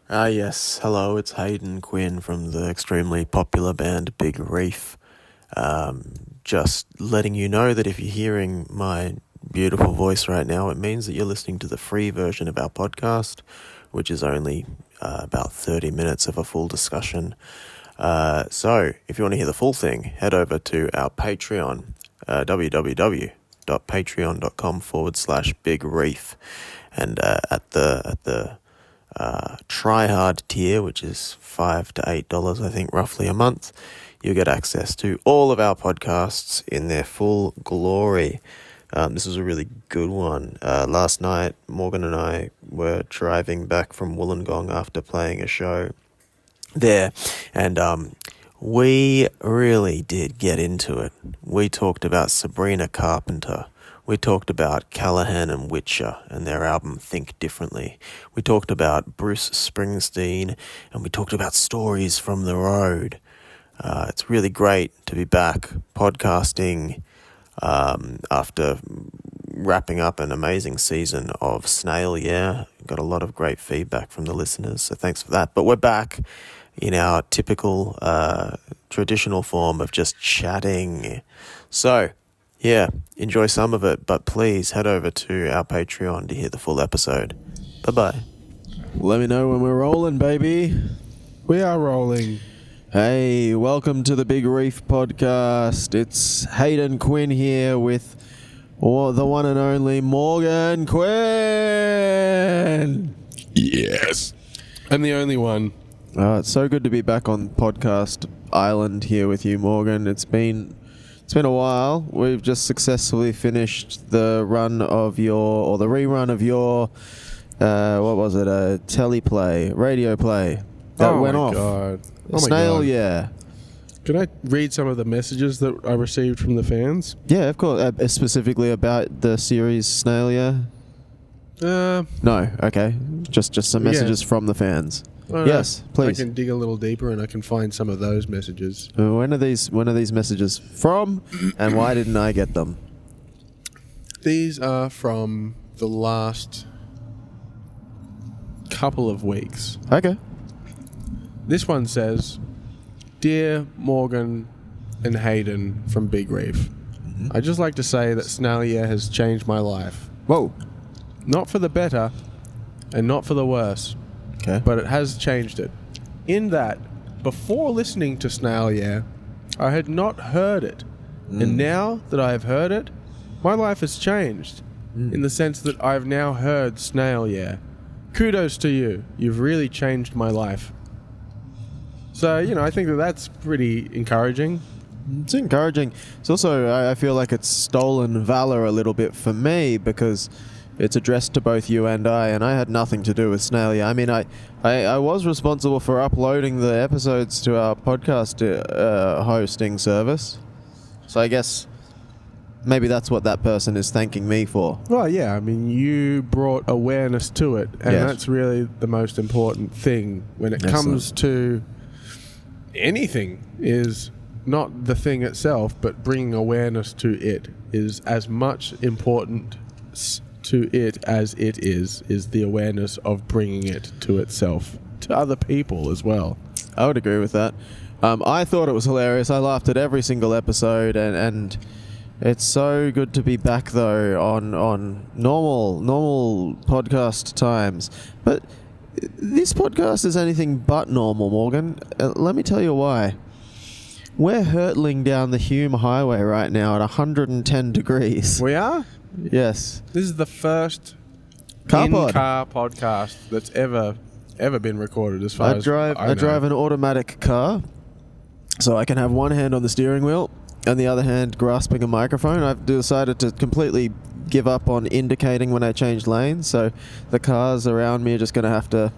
Yes, hello, it's Hayden Quinn from the extremely popular band Big Reef. Just letting you know that if you're hearing my beautiful voice right now, it means that you're listening to the free version of our podcast, which is only about 30 minutes of a full discussion. So, if you want to hear the full thing, head over to our Patreon, www.patreon.com/Big Reef. And at the try hard tier, which is $5 to $8, I think, roughly a month, you get access to all of our podcasts in their full glory. This was a really good one. Last night, Morgan and I were driving back from Wollongong after playing a show there, and we really did get into it. We talked about Sabrina Carpenter. We talked about Callahan and Witscher and their album Think Differently. We talked about Bruce Springsteen, and we talked about stories from the road. It's really great to be back podcasting after wrapping up an amazing season of Snail Yeah. Got a lot of great feedback from the listeners, so thanks for that. But we're back in our typical traditional form of just chatting. So, yeah, enjoy some of it, but please head over to our Patreon to hear the full episode. Bye-bye. Let me know when we're rolling, baby. We are rolling. Hey, welcome to the Big Reef podcast. It's Hayden Quinn here with the one and only Morgan Quinn. Yes. I'm the only one. It's so good to be back on Podcast Island here with you, Morgan. It's been a while. We've just successfully finished the rerun of your, what was it, a radio play that went off. God. Snail, yeah. Can I read some of the messages that I received from the fans? Yeah, of course. Specifically about the series Snail, yeah? No, okay. Just some messages from the fans. Yes, please. I can dig a little deeper and I can find some of those messages. When are these messages from, and why didn't I get them? These are from the last couple of weeks. Okay. This one says, "Dear Morgan and Hayden from Big Reef, I'd just like to say that Snalia has changed my life. Whoa. Not for the better and not for the worse. Okay. But it has changed it. In that, before listening to Snail Yeah, I had not heard it. And now that I have heard it, my life has changed. In the sense that I've now heard Snail Yeah. Kudos to you. You've really changed my life." So, I think that's pretty encouraging. It's encouraging. It's also, I feel like it's stolen valor a little bit for me because it's addressed to both you and I had nothing to do with Snalia. I mean, I was responsible for uploading the episodes to our podcast hosting service. So I guess maybe that's what that person is thanking me for. Well, yeah, I mean, you brought awareness to it, and Yes. that's really the most important thing when it comes to anything, is not the thing itself, but bringing awareness to it is as much important to it as it is the awareness of bringing it to itself, to other people as well. I would agree with that. I thought it was hilarious. I laughed at every single episode, and it's so good to be back though on normal podcast times. But this podcast is anything but normal, Morgan. Let me tell you why. We're hurtling down the Hume Highway right now at 110 degrees. We are? Yes. This is the first Car podcast that's ever been recorded, as far as I know. I drive an automatic car, so I can have one hand on the steering wheel and the other hand grasping a microphone. I've decided to completely give up on indicating when I change lanes, so the cars around me are just going to have to,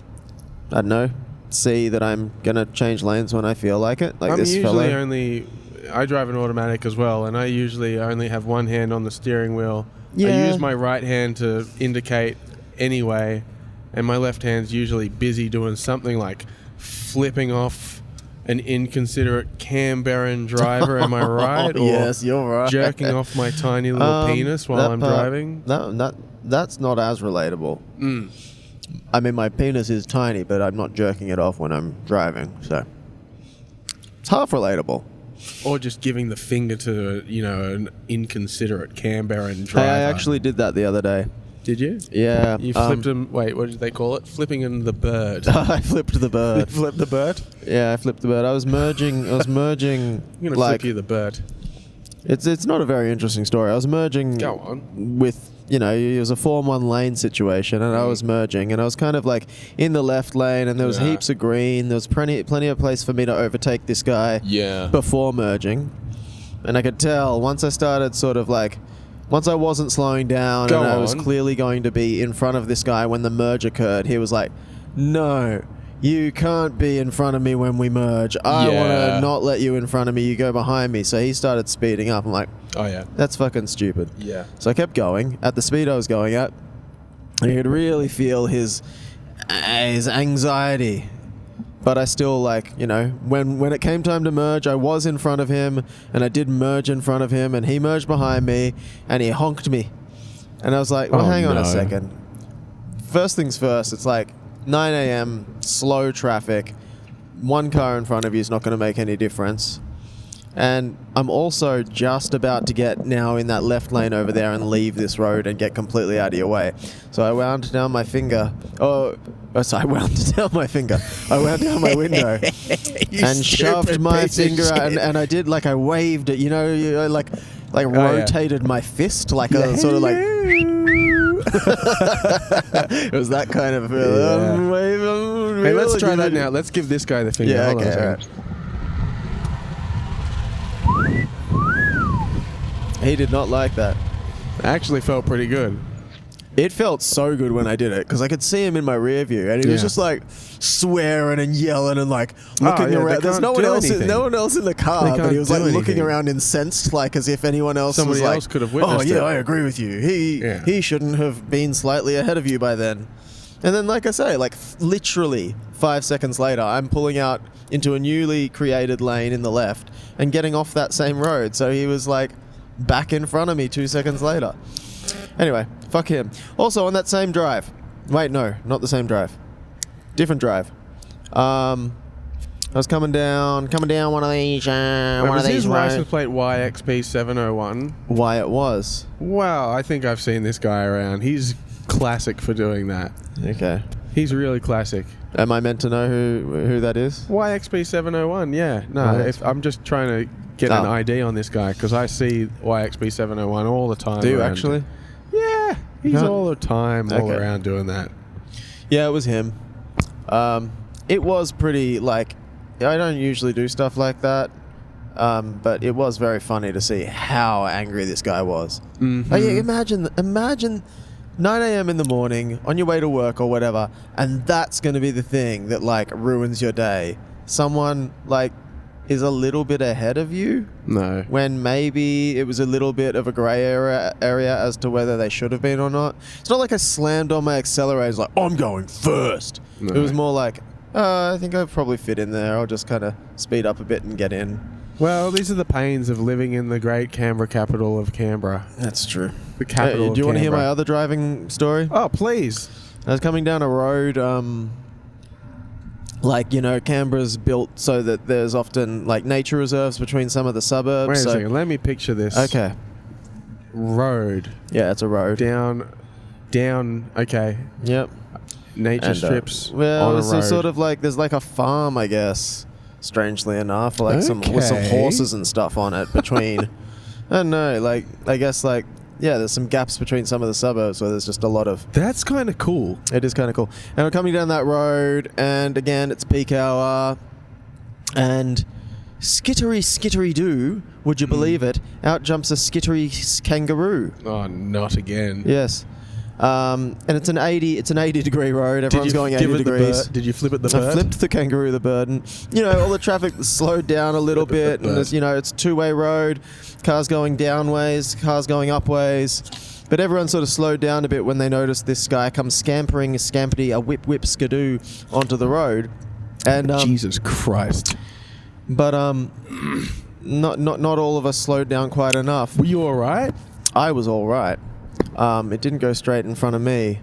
I don't know, see that I'm going to change lanes when I feel like it. Like this fellow. I drive an automatic as well, and I usually only have one hand on the steering wheel. Yeah. I use my right hand to indicate anyway, and my left hand's usually busy doing something like flipping off an inconsiderate Canberran driver, am I right? Or yes, you're right. jerking off my tiny little penis while I'm driving. That's not as relatable. I mean, my penis is tiny, but I'm not jerking it off when I'm driving, so it's half relatable. Or just giving the finger to, an inconsiderate Canberran driver. I actually did that the other day. Did you? Yeah. You flipped him. Wait, what did they call it? Flipping in the bird. I flipped the bird. You flipped the bird? Yeah, I flipped the bird. I was merging. I'm going to flip you the bird. It's not a very interesting story. I was merging. Go on. With, it was a 4-1 lane situation, and I was merging, and I was kind of like in the left lane, and there was heaps of green. There was plenty of place for me to overtake this guy. Yeah. Before merging, and I could tell once I started sort of like. Once I wasn't slowing down I was clearly going to be in front of this guy when the merge occurred, he was like, no, you can't be in front of me when we merge. I want to not let you in front of me. You go behind me. So he started speeding up. I'm like, oh, yeah. That's fucking stupid. Yeah. So I kept going at the speed I was going at. And you could really feel his anxiety. But I still, when it came time to merge, I was in front of him, and I did merge in front of him, and he merged behind me, and he honked me. And I was like, well, hang on a second. First things first, it's like 9 a.m., slow traffic. One car in front of you is not going to make any difference. And I'm also just about to get now in that left lane over there and leave this road and get completely out of your way. So I wound down my finger. I wound down my finger. I wound down my window and shoved my finger out. And I did I waved it. Rotated my fist like a sort of like. It was that kind of. Hey, let's try that now. Let's give this guy the finger. Yeah, Hold okay. on, Right. He did not like that. Actually felt pretty good. It felt so good when I did it because I could see him in my rear view and he was just like swearing and yelling and like looking around. There's no one else in the car, but he was like looking around incensed, like as if anyone else Somebody was else like, could have witnessed it. Oh yeah, I agree with you. He shouldn't have been slightly ahead of you by then. And then, like I say, literally 5 seconds later, I'm pulling out into a newly created lane in the left and getting off that same road. So he was like back in front of me 2 seconds later. Anyway, fuck him. Also, on that same drive. Wait, no, not the same drive. Different drive. I was coming down one of these. Was his license plate YXP701? Why it was? Wow, I think I've seen this guy around. He's classic for doing that. Okay. He's really classic. Am I meant to know who that is? YXP701, yeah. No, I'm just trying to get an ID on this guy because I see YXP701 all the time. Do you actually? Yeah, he's all the time all around doing that. Yeah, it was him. It was pretty I don't usually do stuff like that, but it was very funny to see how angry this guy was. Mm-hmm. Imagine 9 a.m. in the morning on your way to work or whatever, and that's going to be the thing that ruins your day. Someone is a little bit ahead of you. No. When maybe it was a little bit of a grey area as to whether they should have been or not. It's not like I slammed on my accelerators I'm going first. No. It was more I think I'll probably fit in there. I'll just kind of speed up a bit and get in. Well, these are the pains of living in the great Canberra capital of Canberra. That's true. The capital of Do you want to hear Canberra. my other driving story? Oh, please. I was coming down a road, Canberra's built so that there's often nature reserves between some of the suburbs. Wait a second, let me picture this. Okay. Road. Yeah, it's a road. Down, okay. Yep. Nature strips on a it's road. Sort of there's a farm, I guess, strangely enough, with some horses and stuff on it between. I don't know, I guess there's some gaps between some of the suburbs where there's just a lot of... That's kind of cool. It is kind of cool. And we're coming down that road, and again, it's peak hour, and skittery-doo, would you believe it, out jumps a skittery kangaroo. Oh, not again. Yes. And it's an 80 degree road. Everyone's going 80 degrees. Did you flip it the bird? I flipped the kangaroo the bird, and all the traffic slowed down a little bit, and there's, it's a two-way road, cars going downways, cars going upways, but everyone sort of slowed down a bit when they noticed this guy come scampity, a whip skidoo onto the road, and Jesus Christ! But not all of us slowed down quite enough. Were you all right? I was all right. It didn't go straight in front of me.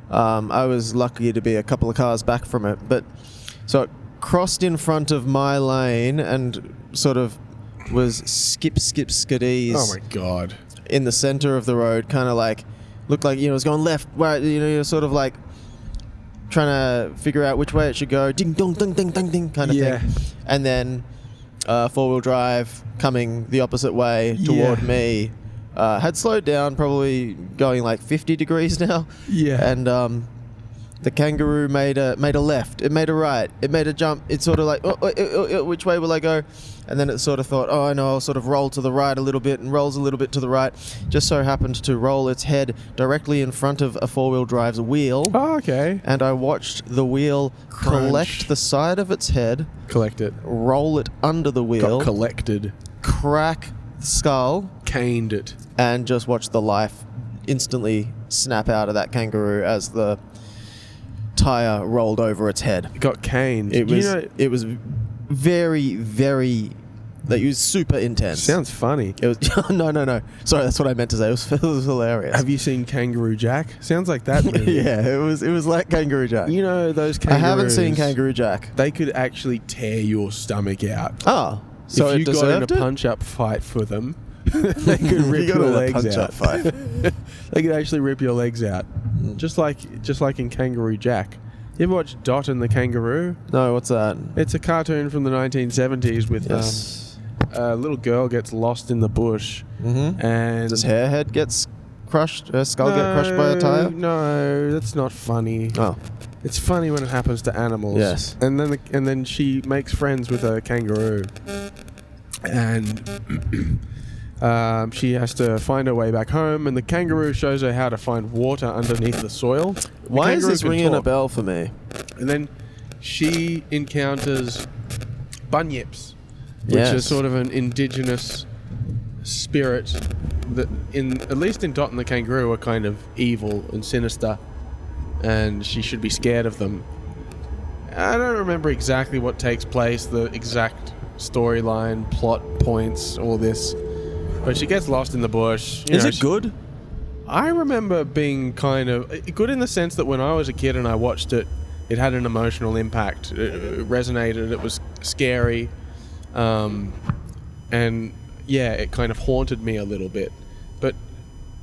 I was lucky to be a couple of cars back from it, but so it crossed in front of my lane and sort of was skiddies. Oh my God. In the center of the road, kind of like looked like, you know, it was going left, right, you know, sort of like trying to figure out which way it should go, ding dong ding ding ding ding kind of thing. And then four-wheel drive coming the opposite way toward me. Had slowed down, probably going like 50 degrees now. Yeah. And the kangaroo made a left. It made a right. It made a jump. It's sort of like, which way will I go? And then it sort of thought, oh, I know, I'll sort of roll to the right a little bit, and rolls a little bit to the right. Just so happened to roll its head directly in front of a four-wheel drive's wheel. Oh, okay. And I watched the wheel collect the side of its head. Collect it. Roll it under the wheel. Got collected. Crack the skull. Caned it. And just watch the life instantly snap out of that kangaroo as the tire rolled over its head. It got caned. It was very, very, like, it was super intense. Sounds funny. It was no. Sorry, that's what I meant to say. It was hilarious. Have you seen Kangaroo Jack? Sounds like that movie. Yeah, it was like Kangaroo Jack. You know those kangaroos. I haven't seen Kangaroo Jack. They could actually tear your stomach out. Oh, so if you got in a it? punch-up fight for them, they could rip your legs out. Fight. They could actually rip your legs out, just like in Kangaroo Jack. You ever watch Dot and the Kangaroo? No, what's that? It's a cartoon from the 1970s with a little girl gets lost in the bush, and does her head gets crushed? Her skull get crushed by a tire? No, that's not funny. Oh, it's funny when it happens to animals. Yes, and then she makes friends with a kangaroo, and she has to find her way back home, and the kangaroo shows her how to find water underneath the soil. Why is this ringing a bell for me? And then she encounters bunyips, which is sort of an indigenous spirit that, at least in Dot and the Kangaroo, are kind of evil and sinister, and she should be scared of them. I don't remember exactly what takes place, the exact storyline, plot points, all this. But she gets lost in the bush. Is it good? I remember being kind of good in the sense that when I was a kid and I watched it, it had an emotional impact. It resonated. It was scary. And yeah, it kind of haunted me a little bit. But,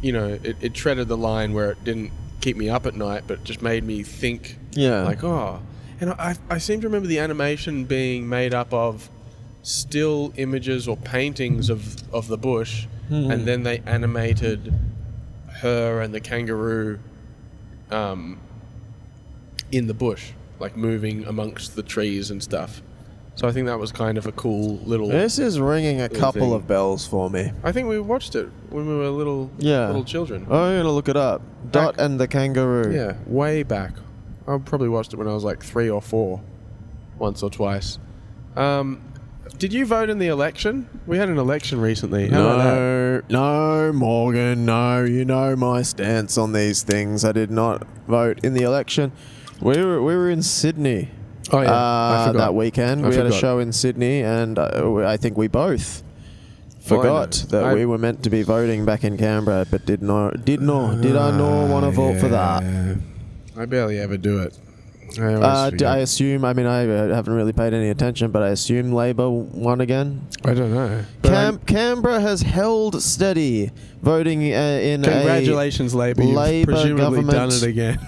you know, it treaded the line where it didn't keep me up at night, but just made me think, like, oh. And I seem to remember the animation being made up of still images or paintings of the bush, and then they animated her and the kangaroo in the bush, like moving amongst the trees and stuff. So I think that was kind of a cool little... This is ringing a couple of bells for me. I think we watched it when we were little children. Oh, I'm going to look it up. Dot and the Kangaroo. Yeah, way back. I probably watched it when I was like 3 or 4, once or twice. Did you vote in the election? We had an election recently. No, Morgan, no. You know my stance on these things. I did not vote in the election. We were in Sydney. Oh yeah, I forgot. That weekend. We had a show in Sydney, and I think we both forgot that we were meant to be voting back in Canberra, but did I not want to vote for that? I barely ever do it. I assume, I mean, I haven't really paid any attention, but I assume Labor won again. I don't know. Canberra has held steady, voting in Congratulations, Labor. You've presumably done it again.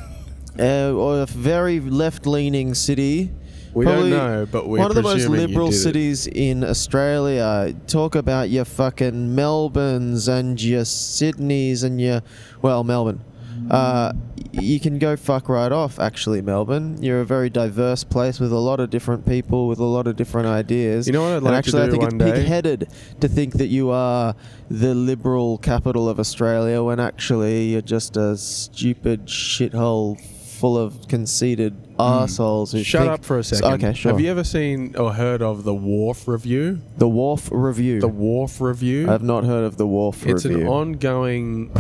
A very left-leaning city. We don't know, but we're one of the most presuming liberal cities in Australia. Talk about your fucking Melbournes and your Sydneys and your... Well, Melbourne. You can go fuck right off, actually, Melbourne. You're a very diverse place with a lot of different people with a lot of different idees. You know what I'd like to do one day? I think it's pig-headed to think that you are the liberal capital of Australia when actually you're just a stupid shithole full of conceited arseholes who Shut up for a second. Okay, sure. Have you ever seen or heard of the Wharf Review? The Wharf Review. The Wharf Review? I've not heard of the Wharf Review. It's an ongoing...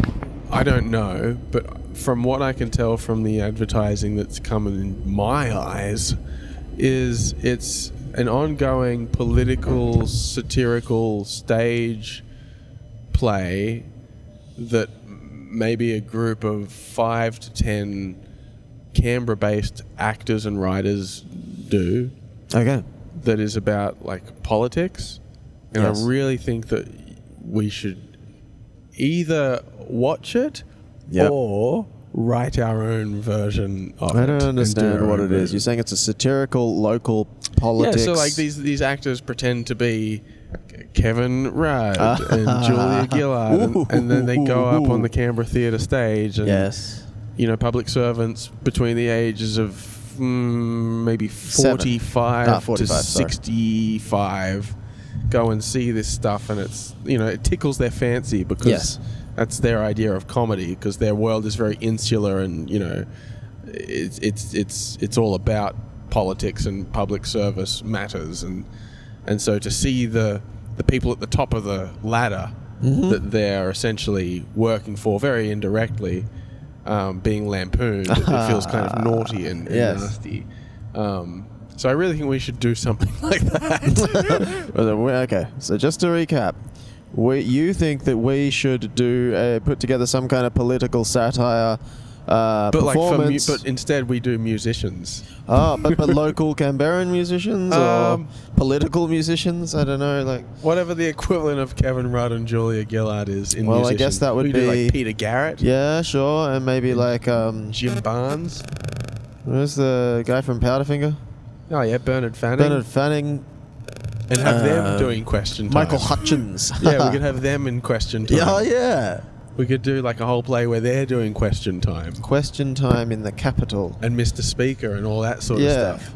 I don't know, but from what I can tell from the advertising that's come in my eyes, it's an ongoing political, satirical stage play that maybe a group of 5 to 10 Canberra-based actors and writers do. Okay. That is about like politics, and Yes. I really think that we should either watch it Yep. or write our own version of it. I don't and do understand our what own it is. version. You're saying it's a satirical local politics. Yeah, so like these actors pretend to be Kevin Rudd and Julia Gillard, and then they go up on the Canberra Theatre stage, and Yes. public servants between the ages of maybe 45 to 45, sorry. 65 go and see this stuff, and it's it tickles their fancy because Yes. that's their idea of comedy, because their world is very insular, and it's all about politics and public service matters, and so to see the people at the top of the ladder that they're essentially working for very indirectly being lampooned, it feels kind of naughty and Yes. nasty. So I really think we should do something like that. Okay, so just to recap, you think that we should put together some kind of political satire performance? But instead we do musicians. But local Canberran musicians or political musicians? I don't know, like Whatever the equivalent of Kevin Rudd and Julia Gillard is in Well, I musicians. guess that would we do be- like Peter Garrett, yeah, sure, and maybe like Jim Barnes. where's the guy from Powderfinger? Oh yeah, Bernard Fanning. Bernard Fanning, and have them doing Question Time. Michael Hutchins. Yeah, we could have them in Question Time. Yeah, yeah. We could do like a whole play where they're doing Question Time. Question Time in the capital. And Mr. Speaker and all that sort of Yeah. stuff.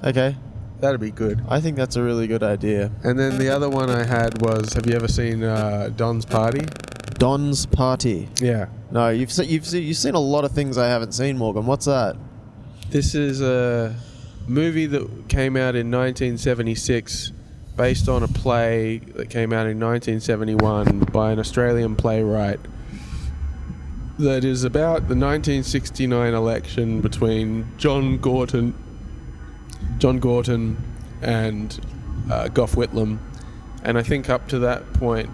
Okay, That'd be good. I think that's a really good idea. And then the other one I had was, have you ever seen Don's Party? Don's Party. Yeah. No, you've seen a lot of things I haven't seen, Morgan. What's that? This is a movie that came out in 1976 based on a play that came out in 1971 by an Australian playwright that is about the 1969 election between John Gorton and Gough Whitlam. And I think up to that point,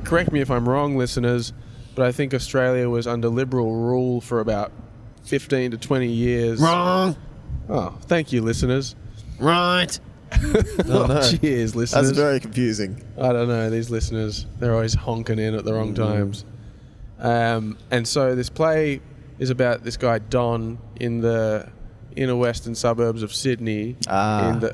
correct me if I'm wrong, listeners, but I think Australia was under Liberal rule for about 15 to 20 years. Wrong. Oh, thank you, listeners. Right. Oh, no. cheers, listeners. That's very confusing. I don't know, these listeners, they're always honking in at the wrong times. And so this play is about this guy, Don, in the inner western suburbs of Sydney in the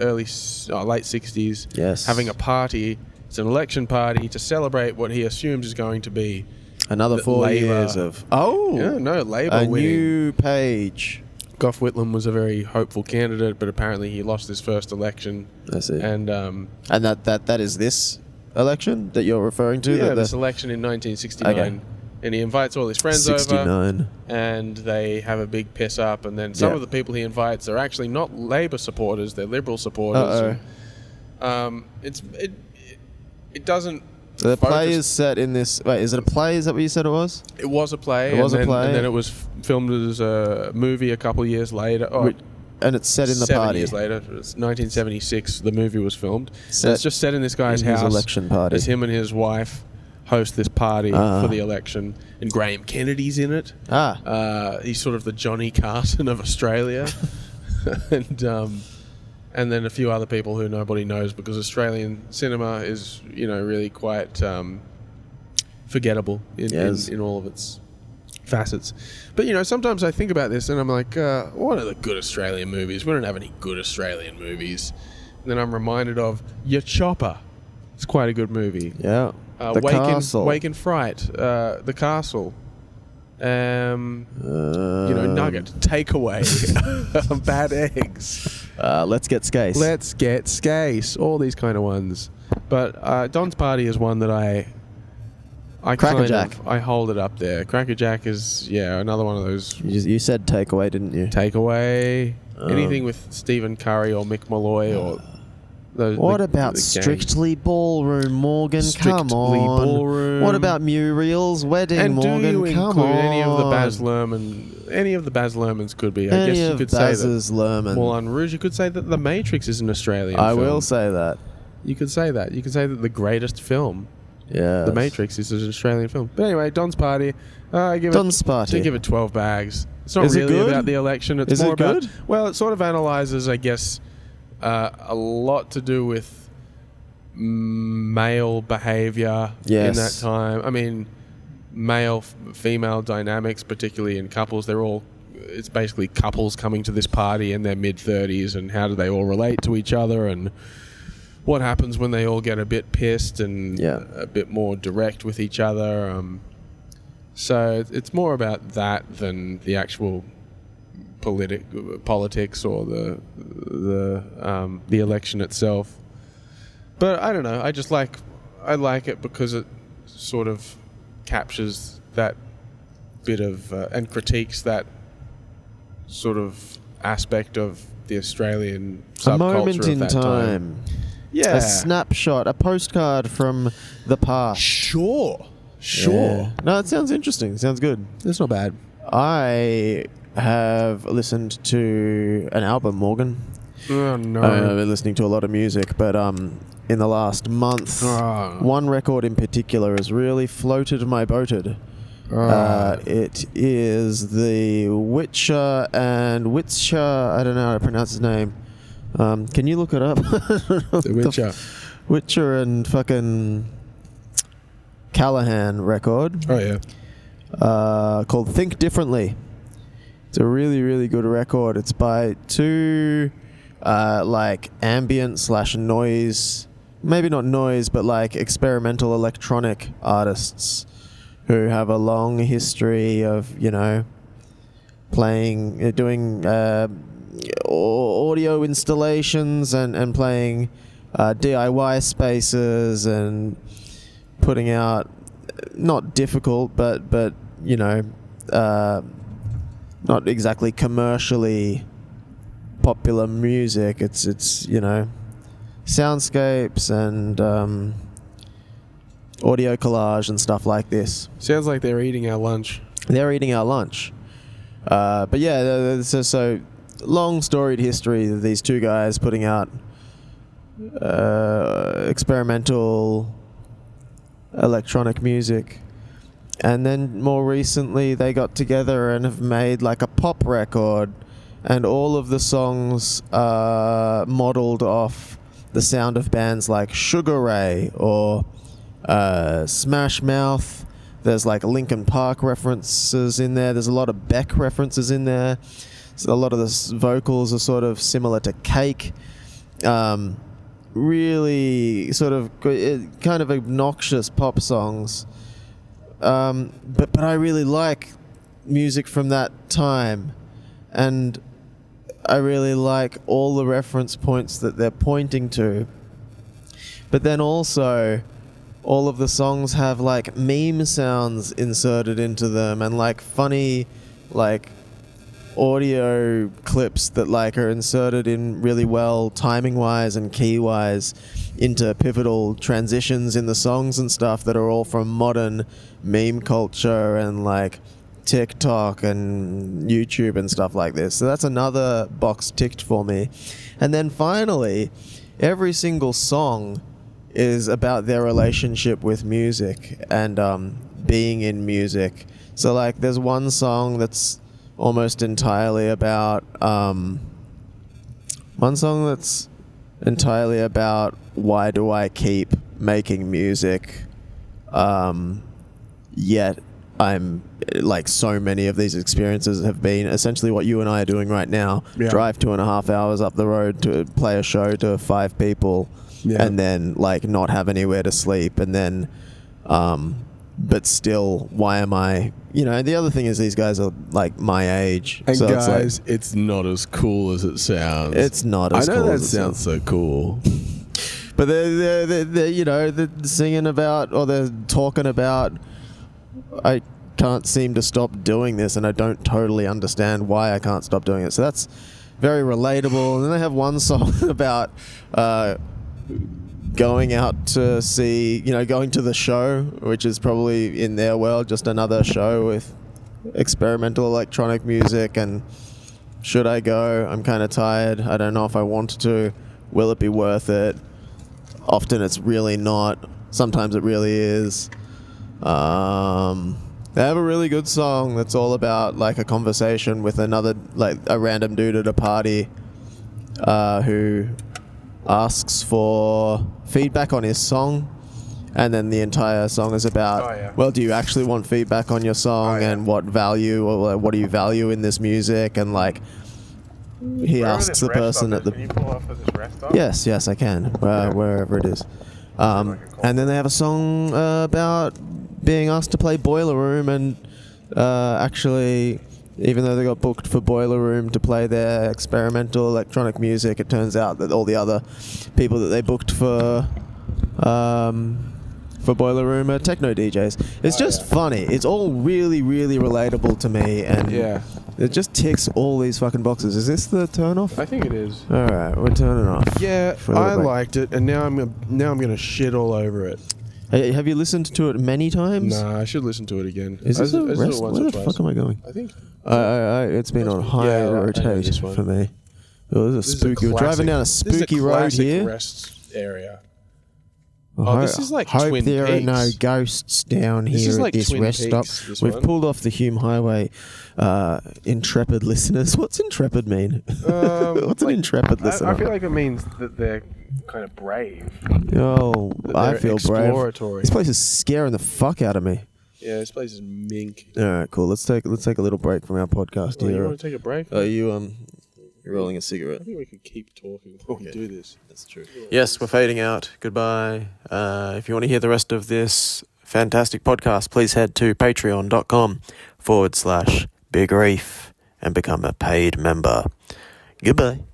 late 60s, Yes. having a party. It's an election party to celebrate what he assumes is going to be Another 4 Labor. years of... Labor a winning. new page. Gough Whitlam was a very hopeful candidate, but apparently he lost his first election. That's it. And that is this election that you're referring to? yeah, this election in 1969. Okay. And he invites all his friends 69. over, and they have a big piss up. And then some Yeah. of the people he invites are actually not Labor supporters; they're Liberal supporters. And, it doesn't. So the play focus- is set in this... Wait, is it a play? Is that what you said it was? It was a play. It was and a then, play. and then it was filmed as a movie a couple years later. Oh, And it's set in the 7 party. years later. It's 1976. The movie was filmed. Set And it's just set in this guy's in his house. election party. As him and his wife host this party for the election, and Graham Kennedy's in it. He's sort of the Johnny Carson of Australia, and then a few other people who nobody knows, because Australian cinema is really quite forgettable in all of its facets. But sometimes I think about this and I'm like, what are the good Australian movies? We don't have any good Australian movies. And then I'm reminded of Your Chopper. It's quite a good movie. Yeah. The Castle. Wake and Fright, The Castle, Nugget, Takeaway, Bad Eggs. Let's Get Scase. Let's Get Scase, all these kind of ones. But Don's Party is one that I Crackerjack. I hold it up there. Crackerjack is another one of those. You said Takeaway, didn't you? Takeaway, anything with Stephen Curry or Mick Malloy or. What about Strictly Ballroom, Morgan? Come on. Ballroom. What about Muriel's Wedding, And Morgan? do you Come include on. any of the Baz Luhrmann? Any of the Baz Luhrmanns could be. I guess you could Baz's say that. Luhrmann. Moulin Rouge. You could say that The Matrix is an Australian I film. will say that. You could say that. You could say that the greatest film, Yeah. The Matrix, is an Australian film. But anyway, Don's Party. I give Don's it, Party. I give it 12 bags. It's not Is it really good? about the election. It's Is more it good? about. Well, it sort of analyzes, I guess, a lot to do with male behavior in that time. I mean, male-female dynamics, particularly in couples. It's basically couples coming to this party in their mid-30s, and how do they all relate to each other, and what happens when they all get a bit pissed and a bit more direct with each other. So it's more about that than the actual politics or the election itself. But I don't know. I like it because it sort of captures that bit of and critiques that sort of aspect of the Australian subculture A moment of in that time. Yeah. A snapshot, a postcard from the past. Sure. Yeah. No, it sounds interesting. It sounds good. That's not bad. I have listened to an album, Morgan. Oh, no. I've been listening to a lot of music, but in the last month, one record in particular has really floated my boated. It is the Witcher and Witscher. I don't know how to pronounce his name. Can you look it up? The Witcher. Witcher and fucking Callahan record. Oh, yeah. Called Think Differently. It's a really, really good record. It's by two like ambient / noise, maybe not noise, but like experimental electronic artists who have a long history of, doing audio installations and playing DIY spaces and putting out not difficult, but not exactly commercially popular music. It's soundscapes and audio collage and stuff like this. Sounds like they're eating our lunch. They're eating our lunch. But yeah, so long storied history of these two guys putting out experimental electronic music. And then more recently they got together and have made like a pop record, and all of the songs are modeled off the sound of bands like Sugar Ray or Smash Mouth. There's like Linkin Park references in there. There's a lot of Beck references in there. So a lot of the vocals are sort of similar to Cake. Really sort of kind of obnoxious pop songs. But I really like music from that time, and I really like all the reference points that they're pointing to. But then also, all of the songs have like meme sounds inserted into them, and like funny like audio clips that like are inserted in really well timing wise and key wise into pivotal transitions in the songs and stuff that are all from modern meme culture and like TikTok and YouTube and stuff like this. So that's another box ticked for me. And then finally, every single song is about their relationship with music and being in music. So like there's one song that's almost entirely about why do I keep making music, yet I'm like so many of these experiences have been essentially what you and I are doing right now. Drive 2.5 hours up the road to play a show to 5 people, and then like not have anywhere to sleep, and then but still, why am I... the other thing is these guys are like my age. And so guys, it's not as cool as it sounds. It's not as cool. I know as that sounds so cool. But they're singing about, or they're talking about, I can't seem to stop doing this, and I don't totally understand why I can't stop doing it. So that's very relatable. And then they have one song about going out to see, going to the show, which is probably in their world just another show with experimental electronic music, and should I go? I'm kind of tired. I don't know if I want to. Will it be worth it? Often it's really not. Sometimes it really is. They have a really good song that's all about like a conversation with another, like a random dude at a party who asks for feedback on his song, and then the entire song is about, well, do you actually want feedback on your song, and what value, or what do you value in this music, and like he asks the person at the... Can you pull off of this rest stop? Yes, I can, wherever it is. And then they have a song about being asked to play Boiler Room, and actually, even though they got booked for Boiler Room to play their experimental electronic music, it turns out that all the other people that they booked for Boiler Room are techno DJs. It's just funny. It's all really, really relatable to me, and it just ticks all these fucking boxes. Is this the turn off? I think it is. All right, we're turning off. Yeah, I liked it, and now I'm gonna shit all over it. Hey, have you listened to it many times? Nah, I should listen to it again. Is this a rest? Where the fuck am I going? I think it's been on high rotate for me. Oh, this is spooky. We're driving down a spooky road here. Rest area. This is like Twin Peaks. Hope there are no ghosts down here at this rest stop. We've pulled off the Hume Highway. Intrepid listeners. What's intrepid mean? What's an intrepid listener? I feel like it means that they're kind of brave. Oh, I feel brave. This place is scaring the fuck out of me. Yeah, this place is mink. All right, cool. Let's take a little break from our podcast here. You want to take a break? You're rolling a cigarette. I think we could keep talking while we do this. That's true. Yes, we're fading out. Goodbye. If you want to hear the rest of this fantastic podcast, please head to patreon.com/Big Reef and become a paid member. Goodbye.